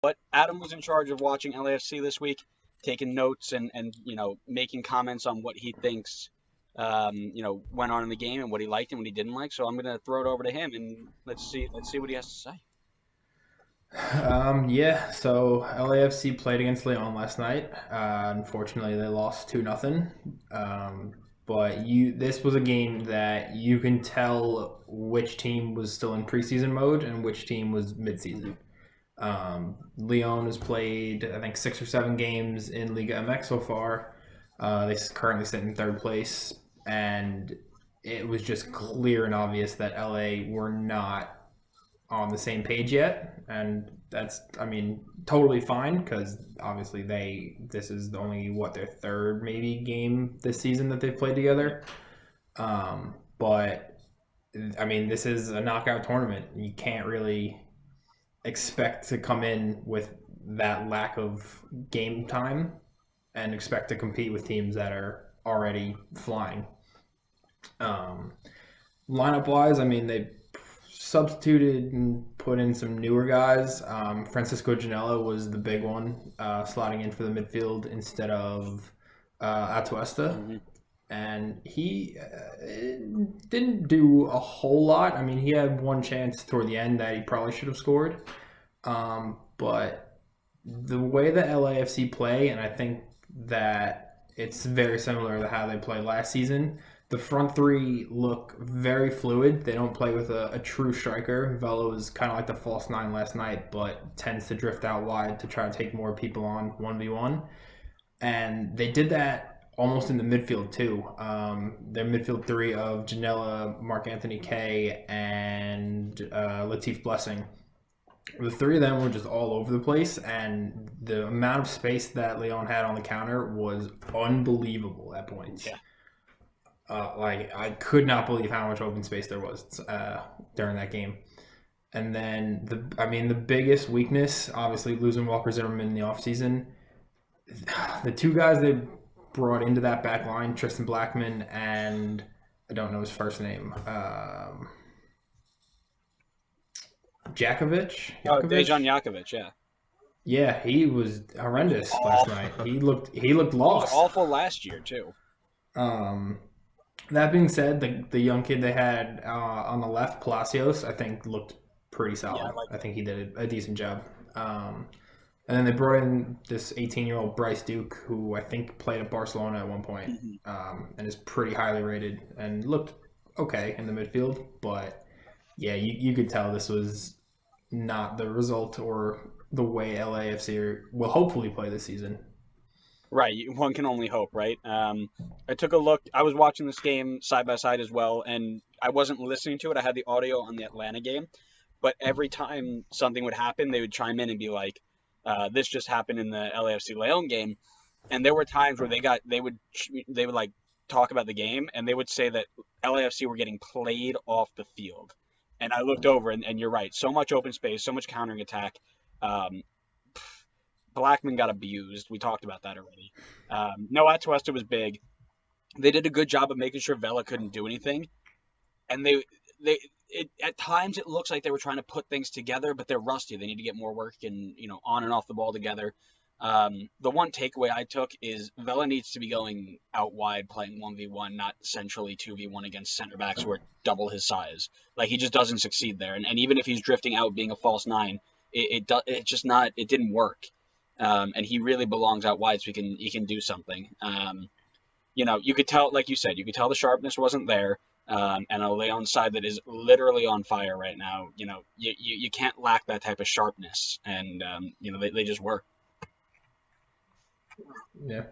But Adam was in charge of watching LAFC this week, taking notes and making comments on what he thinks went on in the game and what he liked and what he didn't like. So I'm gonna throw it over to him and let's see what he has to say. Yeah, so LAFC played against Leon last night. Unfortunately, they lost 2-0. But this was a game that you can tell which team was still in preseason mode and which team was midseason. Leon has played, I think, 6 or 7 games in Liga MX so far. They currently sit in third place, and it was just clear and obvious that LA were not on the same page yet, and that's, I mean, totally fine because obviously this is only their third maybe game this season that they've played together. But I mean, this is a knockout tournament. You can't really expect to come in with that lack of game time and expect to compete with teams that are already flying. Um, Lineup wise, I mean, they substituted and put in some newer guys. Francisco Janela was the big one, slotting in for the midfield instead of Atuesta. Mm-hmm. And he didn't do a whole lot. I mean, he had one chance toward the end that he probably should have scored. But the way that LAFC play, and I think that it's very similar to how they played last season, the front three look very fluid. They don't play with a true striker. Velo is kind of like the false nine last night, but tends to drift out wide to try to take more people on 1v1. And they did that almost in the midfield too. Their midfield three of Janela, Mark Anthony Kay, and Latif Blessing. The three of them were just all over the place, and the amount of space that Leon had on the counter was unbelievable at points. Yeah. I could not believe how much open space there was during that game. And then the biggest weakness, obviously losing Walker Zimmerman in the offseason. The two guys they brought into that back line, Tristan Blackman and I don't know his first name, Jakovic. Oh, Dejan Jakovic, yeah. Yeah, he was horrendous last night. He looked He was lost. awful last year too. That being said, the young kid they had on the left, Palacios, I think looked pretty solid. Yeah, I like I think he did a decent job. And then they brought in this 18-year-old Bryce Duke, who I think played at Barcelona at one point, and is pretty highly rated and looked okay in the midfield. But yeah, you could tell this was not the result or the way LAFC will hopefully play this season. Right, one can only hope, right? I took a look. I was watching this game side by side as well, and I wasn't listening to it. I had the audio on the Atlanta game, but every time something would happen, they would chime in and be like, "This just happened in the LAFC Leon game," and there were times where they would like talk about the game, and they would say that LAFC were getting played off the field, and I looked over, and you're right, so much open space, so much countering attack. Um, Blackman got abused. We talked about that already. No, Atuesta was big. They did a good job of making sure Vela couldn't do anything, and at times it looks like they were trying to put things together, but they're rusty. They need to get more work and on and off the ball together. The one takeaway I took is Vela needs to be going out wide, playing 1v1, not centrally 2v1 against center backs who are double his size. Like, he just doesn't succeed there, and even if he's drifting out being a false nine, it didn't work. And he really belongs out wide so he can do something. You could tell, like you said, the sharpness wasn't there. And a Leon side that is literally on fire right now. You can't lack that type of sharpness, and they just were. Yeah.